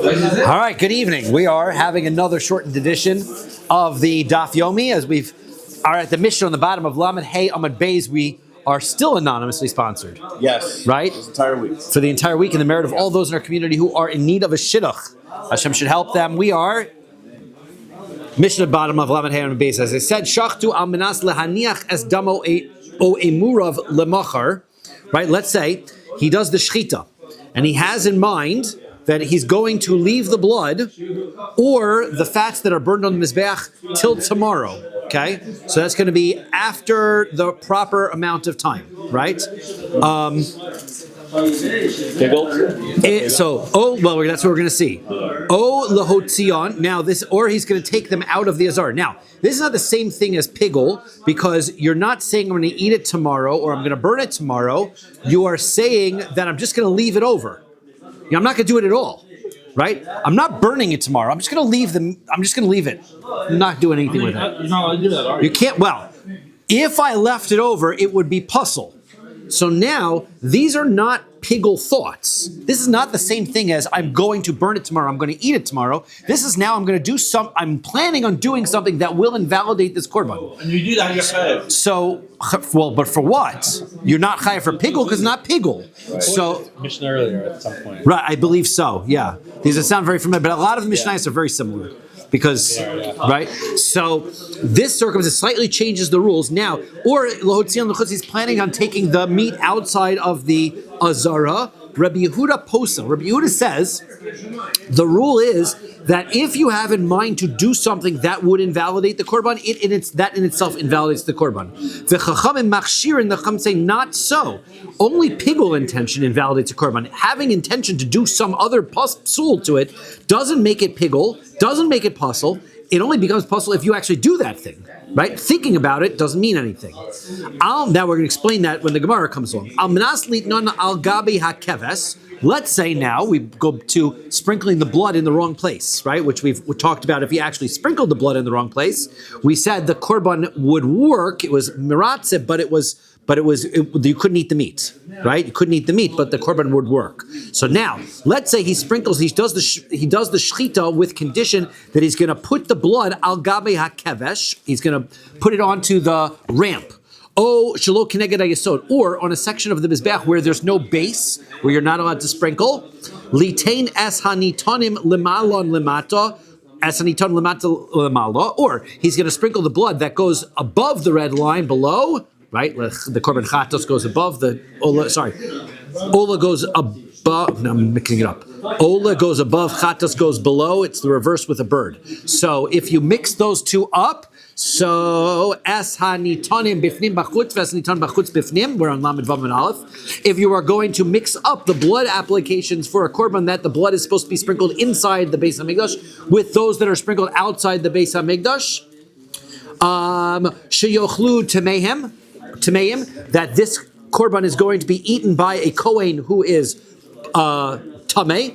All right, good evening. We are having another shortened edition of the Daf Yomi as we are at the mission on the bottom of Lamed Hey Amud Beis. We are still anonymously sponsored. Yes. Right? This entire week. For the entire week, in the merit of all those in our community who are in need of a shidduch. Hashem should help them. We are mission at the bottom of Lamed Hey Amud Beis. As I said, Shachtu al minas lehaniach es damo o emurav lemachar. Right? Let's say he does the shchita and he has in mind that he's going to leave the blood or the fats that are burned on the Mizbeach till tomorrow, okay? So that's going to be after the proper amount of time, right? That's what we're going to see. O lahotzion, now this, or he's going to take them out of the azar. Now, this is not the same thing as pigul, because you're not saying I'm going to eat it tomorrow or I'm going to burn it tomorrow. You are saying that I'm just going to leave it over. I'm not going to do it at all, right? I'm not burning it tomorrow. I'm just going to leave them. I'm just going to leave it. I'm not doing anything with it. You're not allowed to do that, are you? You can't. Well, if I left it over, it would be puzzle. So now these are not pigul thoughts. This is not the same thing as I'm going to burn it tomorrow. I'm going to eat it tomorrow. This is now I'm going to do I'm planning on doing something that will invalidate this korban. And you do that, you're chayav. So, well, but for what? You're not chayav for pigul because it's not pigul. Right. So, Mishnah earlier at some point. Right, I believe so. Yeah, these sound very familiar, but a lot of the Mishnayos are very similar. Because, right? So this circumstance slightly changes the rules now. Or Lohotzion Lechutz, he's planning on taking the meat outside of the Azara. Rabbi Yehuda Posel. Rabbi Yehuda says the rule is that if you have in mind to do something that would invalidate the korban, that in itself invalidates the korban. The Chachamim Machshir and the Chacham say not so. Only pigul intention invalidates a korban. Having intention to do some other psul to it doesn't make it pigul, doesn't make it puzzle. It only becomes puzzle if you actually do that thing, right? Thinking about it doesn't mean anything. Now we're going to explain that when the Gemara comes along. Let's say now we go to sprinkling the blood in the wrong place, right? Which we talked about. If you actually sprinkled the blood in the wrong place, we said the korban would work. It was miratze, but you couldn't eat the meat, right? You couldn't eat the meat, but the korban would work. So now, let's say he does the shchita with condition that he's going to put the blood al gabe hakevesh. He's going to put it onto the ramp. Oh, shelo keneged hayesod, or on a section of the mizbeach where there's no base, where you're not allowed to sprinkle. Litain es hanitonim lemalon lemata. Or he's going to sprinkle the blood that goes above the red line below, right? The korban chatos goes above the ola goes above. No, I'm mixing it up. Ola goes above, chatos goes below. It's the reverse with a bird. So if you mix those two up, so es hanitonim bifnim bachutz, es haniton bachutz bifnim. We're on Lamed Vav and Aleph. If you are going to mix up the blood applications for a korban that the blood is supposed to be sprinkled inside the Beis Hamikdash with those that are sprinkled outside the Beis Hamikdash, sheyochlu tameim, that this korban is going to be eaten by a kohen who is tamei,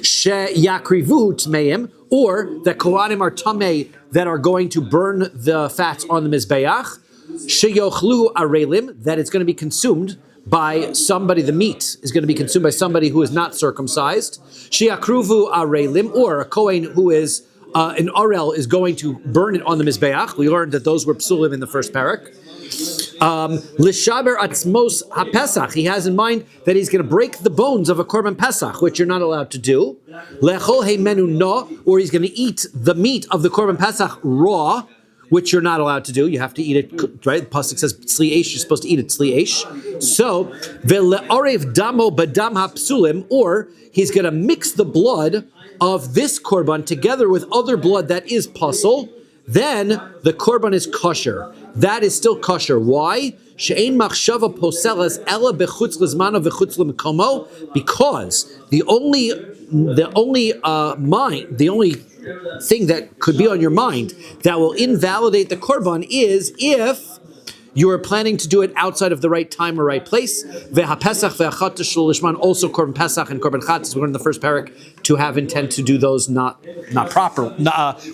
sheyakrivu tameim, or the kohanim are tamei that are going to burn the fats on the mizbeach, sheyochlu arelim, that it's going to be consumed by somebody, the meat is going to be consumed by somebody who is not circumcised, sheyakruvu arelim, or a kohen who is an arel is going to burn it on the mizbeach. We learned that those were psulim in the first parak. Lishaber atzmos haPesach. He has in mind that he's going to break the bones of a korban Pesach, which you're not allowed to do. Lechol heimenu no, or he's going to eat the meat of the korban Pesach raw, which you're not allowed to do. You have to eat it, right? The pasuk says tzli eish. You're supposed to eat it tzli eish. So ve'le'arev damo badam hapsulim, or he's going to mix the blood of this korban together with other blood that is puzzle. Then the korban is kosher. That is still kosher. Why? She'ein machshava poselas ela bechutz lezmano vechutz lemekomo. Because the only thing that could be on your mind that will invalidate the korban is if you are planning to do it outside of the right time or right place. Ve'hapesach ve'achatos shel lishman, also korban pesach and korban chatas. We learned in the first parak to have intent to do those not proper,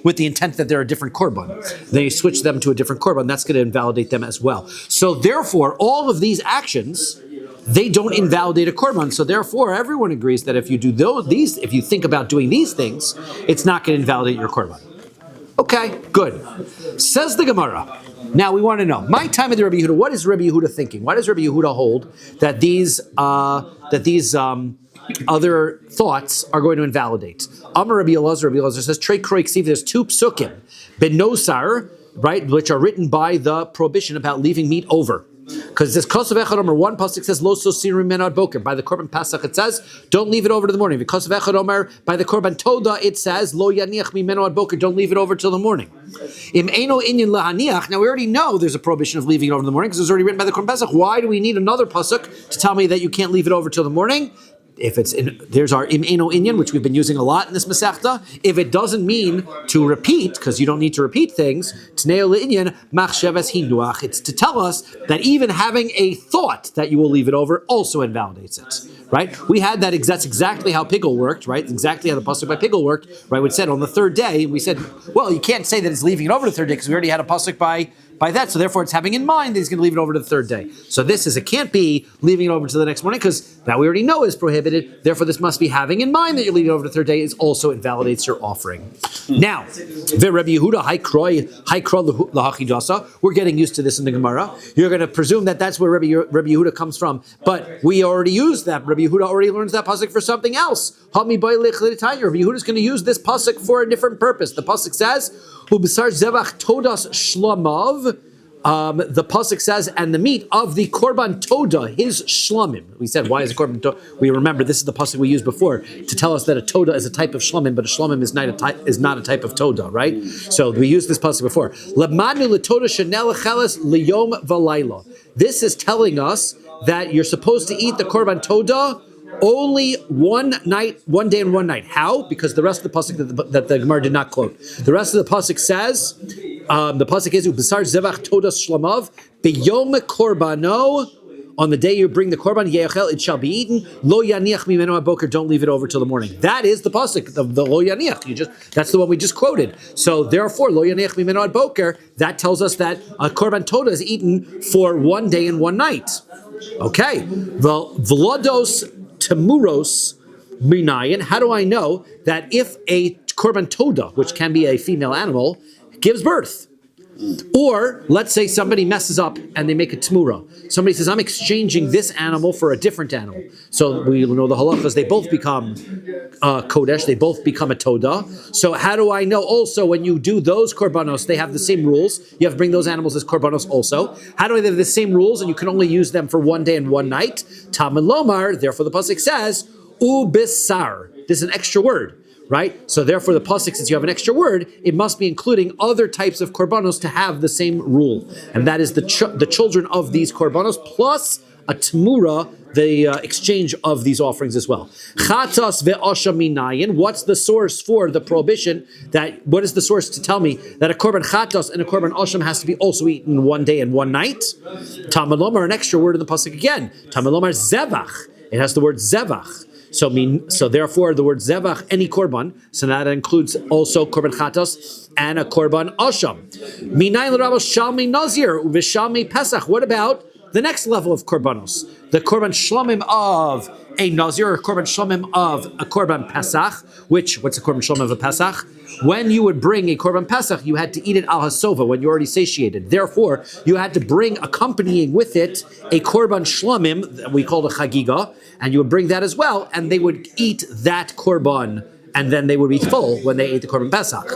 with the intent that they're a different korban. Then you switch them to a different korban. That's going to invalidate them as well. So therefore, all of these actions they don't invalidate a korban. So therefore, everyone agrees that if you do if you think about doing these things, it's not going to invalidate your korban. Okay, good. Says the Gemara. Now we want to know, my time of the Rabbi Yehuda, what is Rabbi Yehuda thinking? Why does Rabbi Yehuda hold that these other thoughts are going to invalidate? Amar Rabbi Elazar says, Trei Kroi Ksiv, there's two psukim, benosar, right, which are written by the prohibition about leaving meat over. Because this Kosav Echad Omer, one pasuk says Lo Sosirim Men Ad Boker. By the Korban Pasach it says don't leave it over to the morning. Because Kosav Echad Omer, by the Korban Toda it says Lo Yaniach Mimeno Ad Boker. Don't leave it over till the morning. Im Eino Inyan Lahaniach. Now we already know there's a prohibition of leaving it over in the morning because it was already written by the Korban Pasach. Why do we need another pasuk to tell me that you can't leave it over till the morning? If it's there's our im eno inyan, which we've been using a lot in this Masechta. If it doesn't mean to repeat, because you don't need to repeat things, tneo le'inyan machshavas hinuach. It's to tell us that even having a thought that you will leave it over also invalidates it. Right? We had that. That's exactly how Pigel worked. Right? Exactly how the pasuk by Pigel worked. Right? Which said on the third day, we said, well, you can't say that it's leaving it over the third day because we already had a pasuk by that, so therefore it's having in mind that he's going to leave it over to the third day. So it can't be leaving it over to the next morning because that we already know is prohibited. Therefore, this must be having in mind that you're leaving it over to the third day. It also invalidates your offering. Now, Rabbi Yehuda, we're getting used to this in the Gemara. You're going to presume that that's where Rabbi Yehuda comes from, but we already used that. Rabbi Yehuda already learns that pasuk for something else. Rabbi Yehuda is going to use this pasuk for a different purpose. The pasuk says, "Ubisar zevach todas shlamav." The pasuk says, and the meat of the korban toda, his shlamim. We said, why is a korban toda? We remember this is the pasuk we used before to tell us that a toda is a type of shlamim, but a shlamim is not a type of toda, right? So we used this pasuk before. Lamanu letoda shenel cheles liyom v'layla. This is telling us that you're supposed to eat the korban toda only one day and one night. How? Because the rest of the pasuk that the Gemara did not quote. The rest of the pasuk says, the pasuk is Ubasar Zevach Todas Shlamav B'Yom Korbano. On the day you bring the korban, Yeachel, it shall be eaten. Lo Yaniach Mimeno Aboker. Don't leave it over till the morning. That is the pasuk of the Lo Yaniach. That's the one we just quoted. So therefore, Lo Yaniach Mimeno Aboker. That tells us that a korban toda is eaten for one day and one night. Okay. Well, Vlodos Temuros Minayan. How do I know that if a korban toda, which can be a female animal, gives birth? Or let's say somebody messes up and they make a tmura. Somebody says, I'm exchanging this animal for a different animal. So we know the halachas, they both become kodesh, they both become a toda. So how do I know also when you do those korbanos, they have the same rules? You have to bring those animals as korbanos also. How do I know they have the same rules and you can only use them for one day and one night? Tam and Lomar, therefore the pasuk says, ubisar. This is an extra word. Right? So therefore the pasuk, since you have an extra word, it must be including other types of korbanos to have the same rule. And that is the children of these korbanos plus a tmura, the exchange of these offerings as well. Chatas ve'asha minayin. What's the source for the prohibition? What is the source to tell me that a korban chatas and a korban asham has to be also eaten one day and one night? Tamalomar, an extra word in the pasuk again. Tamalomar zevach. It has the word zevach. So therefore the word zevach, any korban, so that includes also korban chatos and a korban asham. Minayin l'rabos shalmi nazir u'vishalmi pesach. What about the next level of korbanos? The korban shlamim of a nazir or korban shlamim of a korban pesach. What's a korban shlamim of a pesach? When you would bring a korban pesach, you had to eat it al hasova when you already satiated. Therefore, you had to bring accompanying with it a korban shlamim that we called a chagiga, and you would bring that as well, and they would eat that korban, and then they would be full when they ate the korban pesach.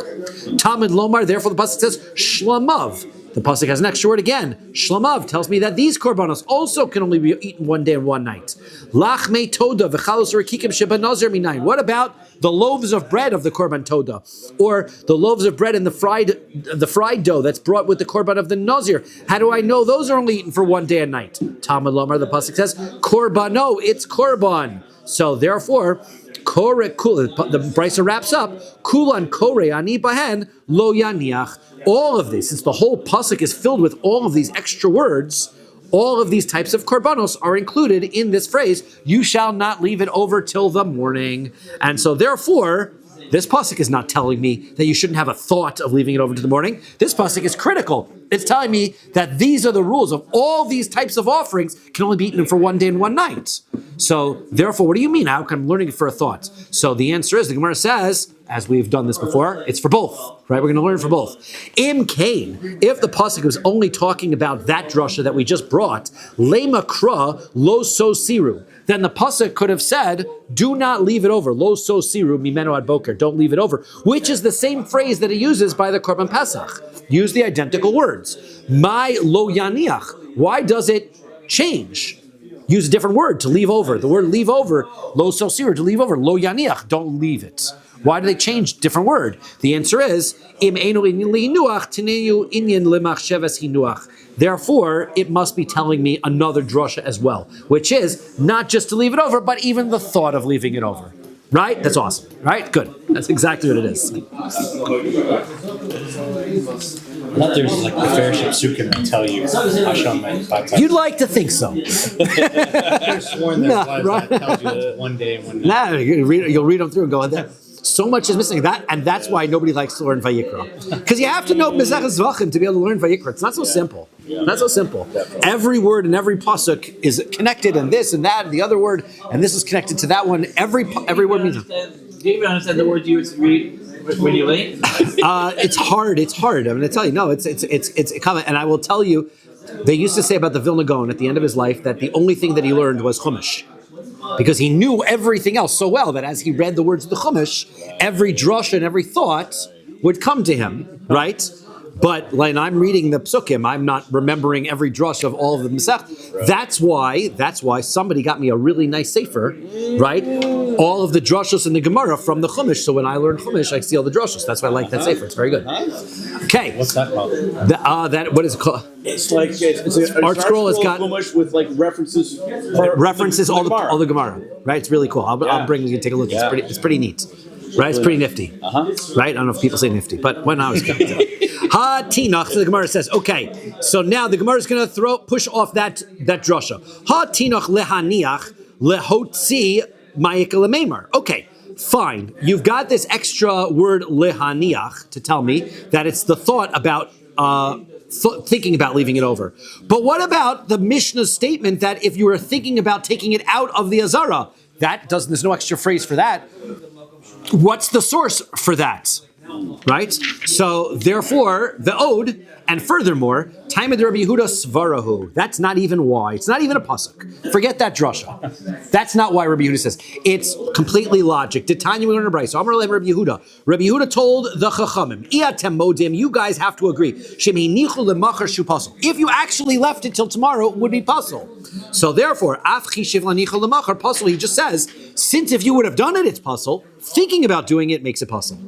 Talmud lomar, therefore the pasuk says shlamav. The pasuk has an extra word again. Shlamav tells me that these korbanos also can only be eaten one day and one night. Lachmei toda v'chalos rikikim sheba nazir minayin. What about the loaves of bread of the korban toda, or the loaves of bread and the fried dough that's brought with the korban of the nazir? How do I know those are only eaten for one day and night? Talmud lomar, the pasuk says korbano. It's korban. So therefore, the Brisa wraps up, kulan kore ani bahen lo yaniach. All of this, since the whole pasuk is filled with all of these extra words, all of these types of korbanos are included in this phrase, you shall not leave it over till the morning. And so therefore, this pasuk is not telling me that you shouldn't have a thought of leaving it over to the morning. This pasuk is critical. It's telling me that these are the rules of all these types of offerings can only be eaten for one day and one night. So therefore, what do you mean? How come I'm learning it for a thought? So the answer is, the Gemara says, as we've done this before, it's for both, right? We're going to learn for both. Im Kain, if the pasuk was only talking about that drasha that we just brought, lema kra lo so siru, then the pasuk could have said, do not leave it over. Lo so siru mimeno ad boker, don't leave it over, which is the same phrase that he uses by the Korban Pesach. Use the identical words. My lo yaniach, why does it change? Use a different word to leave over. The word leave over, lo so siru, to leave over. Lo yaniach, don't leave it. Why do they change different word? The answer is, im einu inyan lihinuach, tinenu inyan lemachsheves hinuach. Therefore, it must be telling me another drasha as well, which is not just to leave it over, but even the thought of leaving it over. Right? That's awesome. Right? Good. That's exactly what it is. I thought there's like a fair ship sukkim that tell you Hashem meant 5 times. You'd like to think so. I've sworn there was right. that tells you one day and one night. Nah, you'll read them through and go, there. So much is missing that, and that's why nobody likes to learn Vayikra. Because you have to know Mizrach Zevachim to be able to learn Vayikra. It's not so simple. Not so simple. Definitely. Every word and every pasuk is connected, and this and that, and the other word, and this is connected to that one. Every word means. Do you even understand the words you read when you late? It's hard. It's hard. I'm going to tell you. No, it's common, and I will tell you. They used to say about the Vilna Gaon at the end of his life that the only thing that he learned was Chumash. Because he knew everything else so well that as he read the words of the Chumash, every drush and every thought would come to him, right? But when I'm reading the psukim, I'm not remembering every drush of all of the Masech. That's why somebody got me a really nice sefer, right? All of the drushos in the Gemara from the Chumash. So when I learn Chumash, I see all the drushos. That's why I like that sefer. It's very good. Okay. What's that called? What is it called? It's like it's an Art scroll. It's got Chumash with like references all the Gemara, right? It's really cool. I'll bring you to take a look. It's pretty neat, right? It's pretty nifty, right? I don't know if people say nifty, but when I was coming to Ha Tinach, so the Gemara says, okay, so now the Gemara is going to push off that drasha. Ha Tinach lehaniach lehotzi ma'ik lememar. Okay, fine. You've got this extra word lehaniach to tell me that it's the thought about thinking about leaving it over. But what about the Mishnah's statement that if you were thinking about taking it out of the Azara, there's no extra phrase for that. What's the source for that? Right? So therefore, the Ode, and furthermore, time of the Rabbi Yehuda Svarahu. That's not even why. It's not even a pasuk. Forget that drasha. That's not why Rabbi Yehuda says. It's completely logic. Titania we learn a brayso. Amar Rabbi Yehuda. Rabbi Yehuda told the Chachamim, Iatem modim, you guys have to agree. Sheminichu lemachar shu pasuk. If you actually left it till tomorrow, it would be pasul. So therefore, afchi shivlanichu lemachar pasul. He just says, since if you would have done it, it's pasul. Thinking about doing it makes it pasul.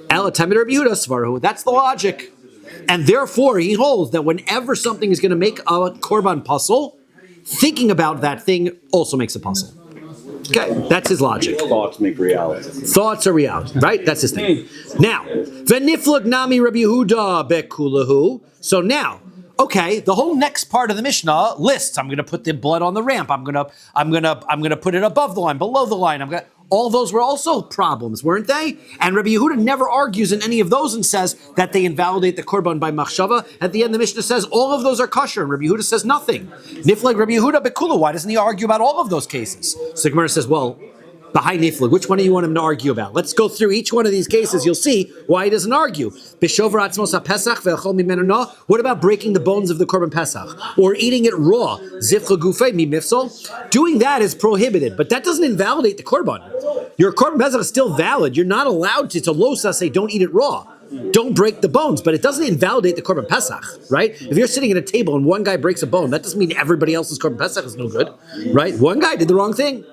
Ela time of Rabbi Yehuda Svarahu. That's the logic. And therefore, he holds that whenever something is going to make a korban pasul, thinking about that thing also makes a pasul. Okay, that's his logic. Thoughts make reality. Thoughts are reality, right? That's his thing. Now, v'niflag nami Rabbi Yehuda bekulahu. So now, okay, the whole next part of the Mishnah lists. I'm going to put the blood on the ramp. I'm going to put it above the line, below the line. All those were also problems, weren't they? And Rabbi Yehuda never argues in any of those and says that they invalidate the korban by machshava. At the end, the Mishnah says all of those are kosher, and Rabbi Yehuda says nothing. Niflag Rabbi Yehuda bekula. Why doesn't he argue about all of those cases? So Gemara says, well, behind Niflag, which one do you want him to argue about? Let's go through each one of these cases. You'll see why he doesn't argue. What about breaking the bones of the korban pesach or eating it raw? Doing that is prohibited, but that doesn't invalidate the korban. Your korban pesach is still valid. You're not allowed to losa say don't eat it raw. Don't break the bones, but it doesn't invalidate the korban pesach, right? If you're sitting at a table and one guy breaks a bone, that doesn't mean everybody else's korban pesach is no good, right? One guy did the wrong thing.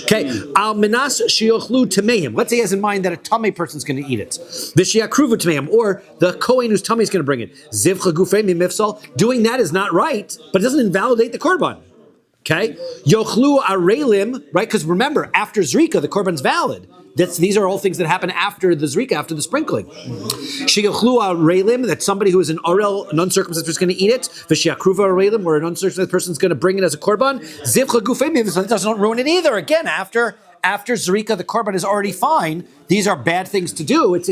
Okay, al minas sheyochlu tameim. Let's say he has in mind that a tamei person's going to eat it. V'sheyakruvu tameim, or the kohen whose tummy is going to bring it. Zivcha gufei mimifsal. Doing that is not right, but it doesn't invalidate the korban. Okay, yochlu arelim, right? Because remember, after zrika, the korban's valid. These are all things that happen after the zrika, after the sprinkling. Sheyochlu arelim, that somebody who is an arel, an uncircumcised person, is going to eat it. V'sheyakruvu arelim, where an uncircumcised person is going to bring it as a korban. Zivcha gufei mimifsal, that doesn't ruin it either. Again, after zrika, the korban is already fine. These are bad things to do. It's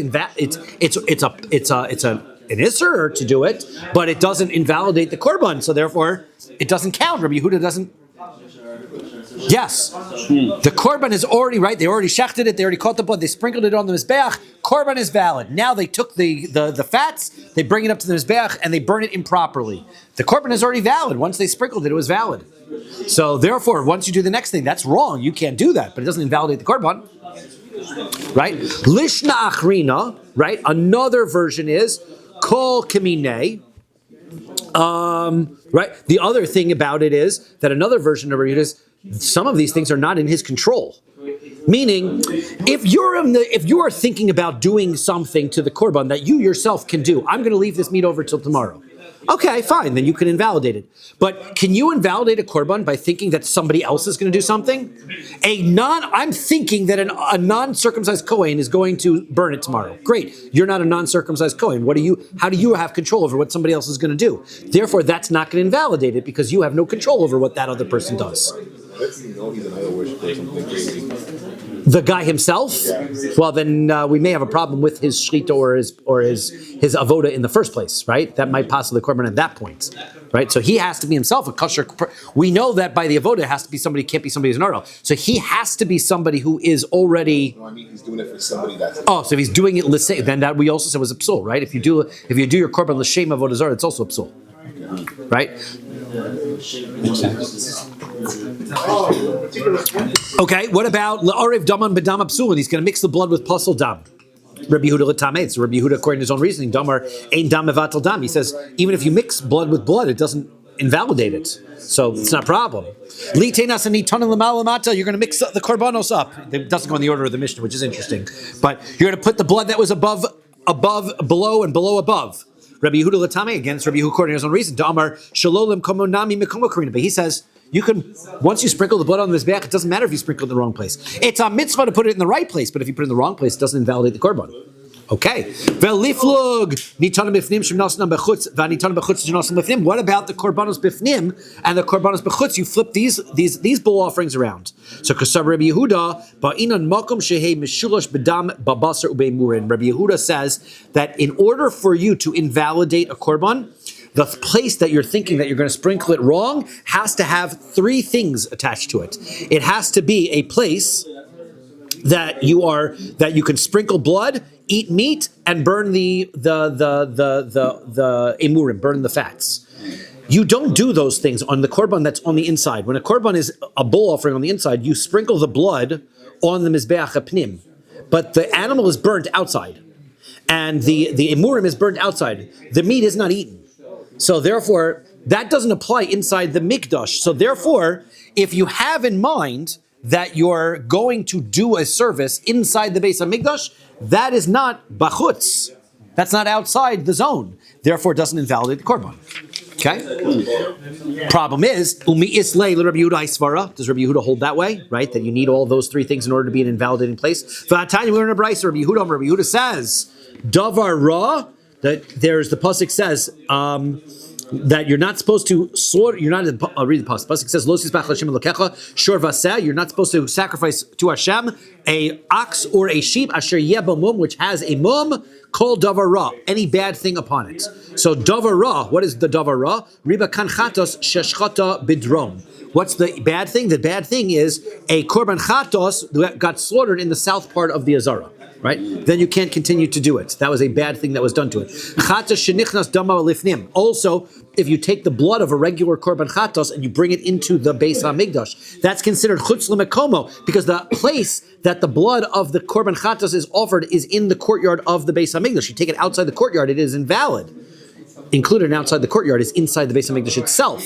an isser to do it, but it doesn't invalidate the korban, so therefore it doesn't count. Rabbi Yehuda doesn't. Yes, the korban is already right. They already shechted it. They already caught the blood. They sprinkled it on the mizbeach. Korban is valid. Now they took the fats. They bring it up to the mizbeach and they burn it improperly. The korban is already valid. Once they sprinkled it, it was valid. So therefore, once you do the next thing, that's wrong. You can't do that, but it doesn't invalidate the korban. Right? Lishna achrina. Right? Another version is kol kamine. Right? The other thing about it is that another version of it is some of these things are not in his control. Meaning, if you are thinking about doing something to the korban that you yourself can do, I'm going to leave this meat over till tomorrow. Okay, fine, then you can invalidate it. But can you invalidate a korban by thinking that somebody else is going to do something? I'm thinking that a non-circumcised Kohen is going to burn it tomorrow. Great, you're not a non-circumcised Kohen. How do you have control over what somebody else is going to do? Therefore, that's not going to invalidate it because you have no control over what that other person does. The guy himself? Well, then we may have a problem with his shrita or his avoda in the first place, right? That might possibly korban at that point, right? So he has to be himself a kosher. We know that by the avoda it has to be somebody, can't be somebody who's an oral. So he has to be somebody who is already. No, I mean he's doing it for somebody that's. Oh, so if he's doing it l'shem, then that we also said was a psul, right? If you do your korban l'shem avodah zarah, it's also a psul, right? Okay, what about la'arev daman b'dam psul? He's going to mix the blood with puzzle dam. Rabbi Yehuda l'tameh. So Rabbi Yehuda, according to his own reasoning, damar ein dam mevatel dam. He says even if you mix blood with blood, it doesn't invalidate it, so it's not a problem. Litenas and itanim l'malamata. You're going to mix the korbanos up. It doesn't go in the order of the Mishnah, which is interesting, but you're going to put the blood that was above, below, and below above. Rabbi Yehuda l'tameh against Rabbi Yehuda according to his own reason. Damar shalolim komonami mikomo karina. But he says you can, once you sprinkle the blood on the mizbeach, it doesn't matter if you sprinkle it in the wrong place. It's a mitzvah to put it in the right place, but if you put it in the wrong place, it doesn't invalidate the korban. Okay. What about the korbanos bifnim and the korbanos bechutz? You flip these bull offerings around. So Kasab Rabbi Yehuda, ba'inan makom shehei mishulash bedam babasar ubeimurin. Rabbi Yehuda says that in order for you to invalidate a korban, the place that you're thinking that you're going to sprinkle it wrong has to have three things attached to it. It has to be a place that you can sprinkle blood, eat meat, and burn the emurim, burn the fats. You don't do those things on the korban that's on the inside. When a korban is a bull offering on the inside, you sprinkle the blood on the mizbeach hapnim, but the animal is burnt outside, and the emurim is burnt outside. The meat is not eaten. So therefore, that doesn't apply inside the mikdash. So therefore, if you have in mind that you're going to do a service inside the Beis HaMikdash, that is not bachutz. That's not outside the zone. Therefore, it doesn't invalidate the korban. Okay? Problem is, umi islay Rabbi Yehuda Isvara. Does Rabbi Yehuda hold that way? Right? That you need all those three things in order to be an invalidating place. V'atanya, we learn a brayso. Rabbi Yehuda says, davar ra. That there's the pasuk says that you're not supposed to slaughter. You're not read the pasuk. Pasuk says lo tisbach Hashem elokecha shor vaseh. You're not supposed to sacrifice to Hashem a ox or a sheep asher yeh mum, which has a mum called davar ra, any bad thing upon it. So davar ra, what is the davar ra? Riba kanchatos sheshchata bidrom. What's the bad thing? The bad thing is a korban chatos that got slaughtered in the south part of the Azara. Right? Then you can't continue to do it. That was a bad thing that was done to it. Also, if you take the blood of a regular korban chatos and you bring it into the Beis HaMikdash, that's considered chutz l'mekomo because the place that the blood of the korban chatos is offered is in the courtyard of the Beis HaMikdash. You take it outside the courtyard, it is invalid. Included outside the courtyard is inside the Beis HaMikdash itself,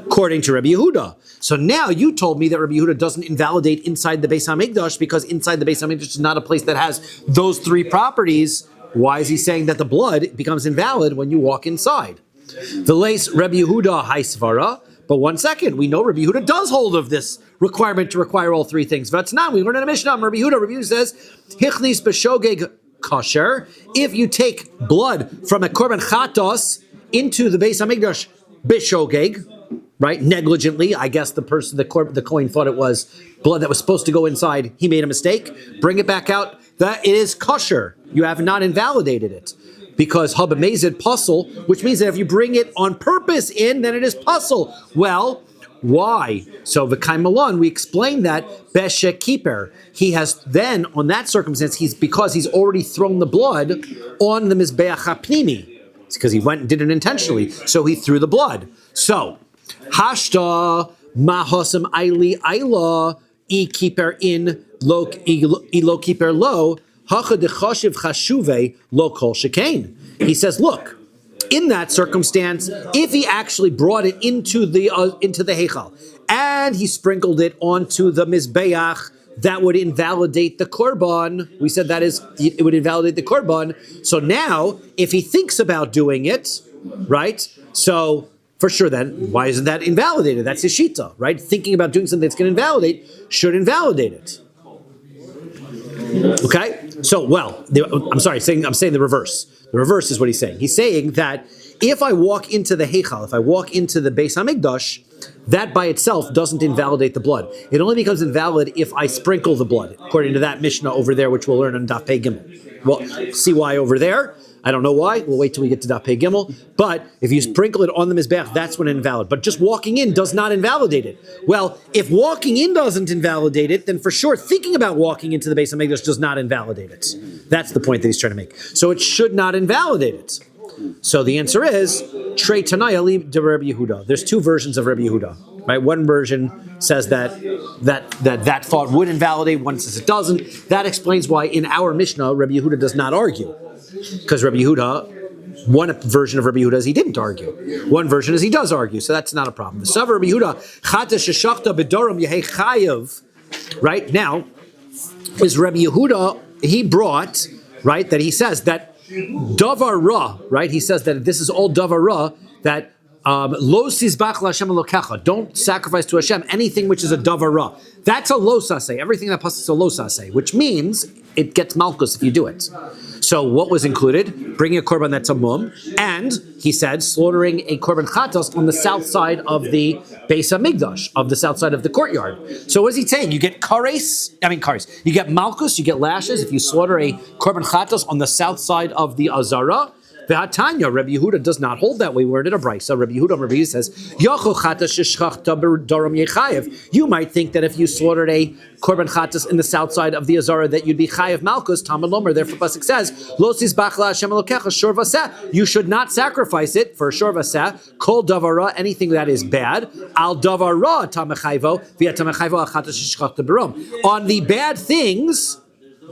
according to Rabbi Yehuda. So now you told me that Rabbi Yehuda doesn't invalidate inside the Beis HaMikdash because inside the Beis HaMikdash is not a place that has those three properties. Why is he saying that the blood becomes invalid when you walk inside? The lace Rabbi Yehuda haisvara. But one second, we know Rabbi Yehuda does hold of this requirement to require all three things. Vatnan, we learn in a Mishnah. Rabbi Yehuda says, Hichnis b'shogeg kosher. If you take blood from a korban chatos into the Beis HaMikdash b'shogeg, right, negligently, I guess the Kohen thought it was blood that was supposed to go inside. He made a mistake. Bring it back out. That it is kosher. You have not invalidated it. because haba mezid puzzle, which means that if you bring it on purpose in, then it is puzzle. Well, why? So v'kai malon, we explained that beshe keeper. He has then, on that circumstance, because he's already thrown the blood on the mizbeach hapnimi. It's because he went and did it intentionally. So he threw the blood. So hashta mahosam aili aila e keeper in lo keeper lo hacha dechashiv chashuve lo kol shekain. He says, look, in that circumstance, if he actually brought it into the heichal and he sprinkled it onto the mizbeach, that would invalidate the korban. We said that it would invalidate the korban. So now, if he thinks about doing it, right? So for sure, then why isn't that invalidated? That's his shita, right? Thinking about doing something that's going to invalidate should invalidate it. Okay. So I'm saying the reverse. The reverse is what he's saying. He's saying that if I walk into the heichal, if I walk into the Beis Hamikdash, that by itself doesn't invalidate the blood. It only becomes invalid if I sprinkle the blood, according to that Mishnah over there, which we'll learn on Daf Pei Gimel. Well, see why over there? I don't know why. We'll wait till we get to Daf Pei Gimel. But if you sprinkle it on the Mizbeach, that's when it's invalid. But just walking in does not invalidate it. Well, if walking in doesn't invalidate it, then for sure thinking about walking into the Beis Hamikdash does not invalidate it. That's the point that he's trying to make. So it should not invalidate it. So the answer is Trei Tanai Ali de Rabbi Yehuda. There's two versions of Rabbi Yehuda. Right? One version says that thought would invalidate, one says it doesn't. That explains why in our Mishnah, Rabbi Yehuda does not argue. Because Rabbi Yehuda, one version of Rabbi Yehuda is he didn't argue. One version is he does argue, so that's not a problem. The Savar Rabbi Yehuda, Chata Sheshachta Bedoram Yehei Chayev, right now, is Rabbi Yehuda, he brought, right, that he says that Davar Ra, right, he says that this is all Davar Ra, that Lo Sizbach LaHashem Elokecha, don't sacrifice to Hashem anything which is a Davar Ra. That's a Lo Saseh, everything that passes is a Lo Saseh, which means it gets Malkus if you do it. So what was included? Bringing a korban that's a mum, and he said slaughtering a korban chatos on the south side of the Beis Hamikdash, of the south side of the courtyard. So what is he saying? You get kares, you get malchus, you get lashes if you slaughter a korban chatos on the south side of the azara. V'hatanya, Rabbi Yehuda does not hold that way. We're in a brayso. Rabbi Yehuda says, Yacho chatas sheshchachta b'daram yechayev. You might think that if you slaughtered a korban chatas in the south side of the azara, that you'd be chayev malchus. Talmud lomer. Therefore, pasuk says, Lo sizbach LaHashem Elokecha shor vaseh. You should not sacrifice it for shor vaseh. Kol davara, anything that is bad. Al davara tamechayvo via tamechayvo al chatas sheshchachta b'daram. On the bad things.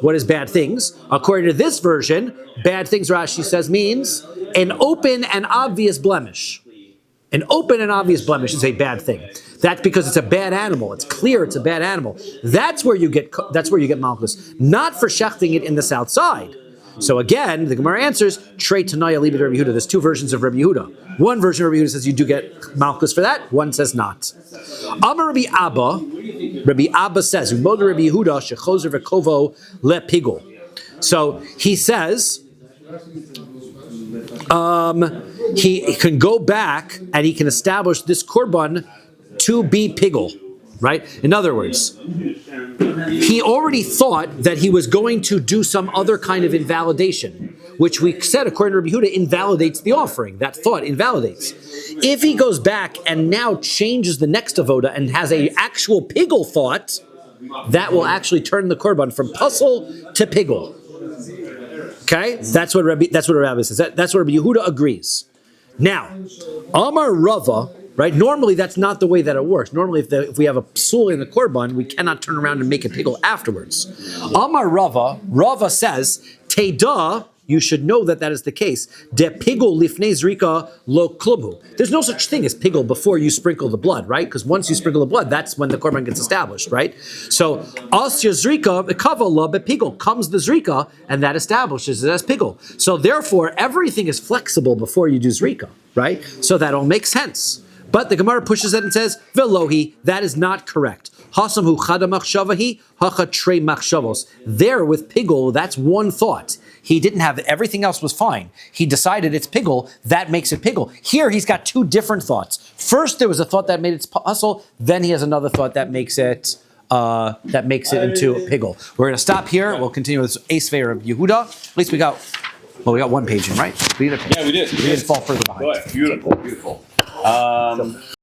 What is bad things? According to this version, bad things, Rashi says, means an open and obvious blemish. An open and obvious blemish is a bad thing. That's because it's a bad animal. It's clear it's a bad animal. That's where you get malchus, not for shechting it in the south side. So again, the Gemara answers, Trei Tanaya Libid Rabbi Yehuda. There's two versions of Rabbi Yehuda. One version of Rabbi Yehuda says you do get malchus for that. One says not. Amar Rabbi Abba says, Umod Rabbi Yehuda shechozer v'kovo lepigul. So he says, he can go back and he can establish this korban to be pigul. Right? In other words, he already thought that he was going to do some other kind of invalidation, which we said, according to Rabbi Yehuda, invalidates the offering. That thought invalidates. If he goes back and now changes the next avoda and has an actual pigul thought, that will actually turn the korban from puzzle to pigul. Okay? That's what Rabbi says. That's what Rabbi Yehuda agrees. Now, Amar Rava. Right? Normally, that's not the way that it works. Normally, if we have a psul in the korban, we cannot turn around and make a pigul afterwards. Amar Rava says, Teda, you should know that is the case. De pigul lifnei zrika lo klubhu. There's no such thing as pigul before you sprinkle the blood, right? Because once you sprinkle the blood, that's when the korban gets established, right? So, asya zrika v'kava la bepigul, comes the zrika, and that establishes it as pigul. So therefore, everything is flexible before you do zrika, right? So that all makes sense. But the Gemara pushes it and says, Velohi, that is not correct. Hasamhu chada machshavahi, hacha trei machshavos. There with pigul, that's one thought. He didn't have, everything else was fine. He decided it's pigul, that makes it pigul. Here he's got two different thoughts. First there was a thought that made it puzzle, then he has another thought that makes it into a pigul. We're going to stop here. We'll continue with Esvei of Yehuda. At least we got Well, we got one page in, right? We did a page. Yeah, we did. We didn't fall further behind. Good. Beautiful.